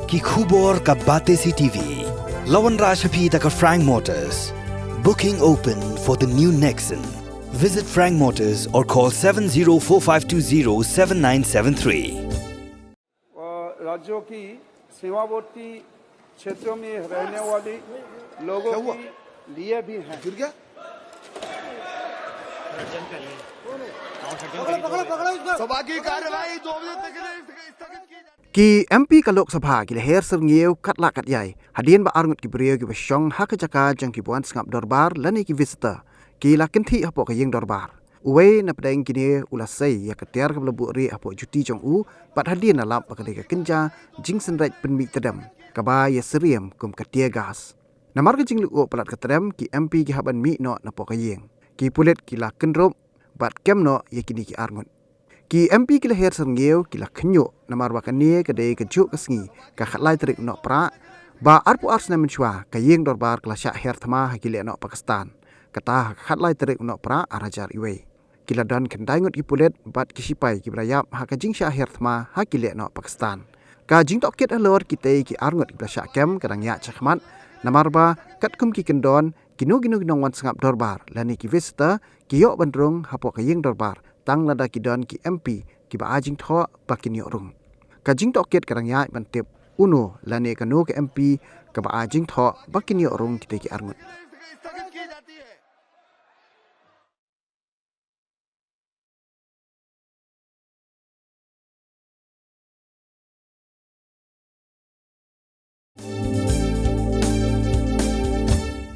ki khubor ka bate CTV. Lawan Rashaphi taka Frank Motors. Booking open for the new Nexon. Visit Frank Motors or call 7045207973. राज्यों की सीमावर्ती क्षेत्रों में रहने वाले लोगों के लिए भी हैं। सभा की कार्यवाही 2 बजे तक स्थगित की जाती। Ki MP ka Lok Sabha ki leher serngeu kat la kat yai. Hadian ba arngut ki beriau ki basyong hak jaka jang ki buan sengap dorbar lani ki visitor. Ki la kenti hapo ka yeng dorbar. Uwe na pedang kini ulasai ya ketiar ka lebu ri hapo juti jong u pat hadian na lap ka ka kenja jing senraj penmi tedam. Kaba ya seriam kum katia gas. Namar ka jing lu palat ka tedam ki MP ki haban mi no na po ka yeng. Ki pulet ki la kenrop bat kem no ya kini ki arngut. Ki MP ki leher serngeu ki la kenyo namar ba kanie ka dei ka juk ka sengi ka khatlai terik no pra ba arpu arsna menchwa ka yeng dorbar kla sya her thama ha ki le no Pakistan kata khatlai terik no pra arajar iwe kila dan kendai ngot ki pulet bat ki sipai ki brayap ha ka jing sya her thama ha ki le no Pakistan ka jing tok ket alor ki tei ki arngot ki sya kem kadang ya chakmat namar ba kat kum ki kendon kinu wan sangap dorbar lani ki visitor ki yok bandrung hapo ka yeng dorbar tang lada ki don ki MP ki ba ajing tho bakin yok rung ka jing tok ket kadang ya bantep uno lani ka no ke MP ka ba ajing tho bakin yok rung ki tei ki arngot स्थगित की जाती है।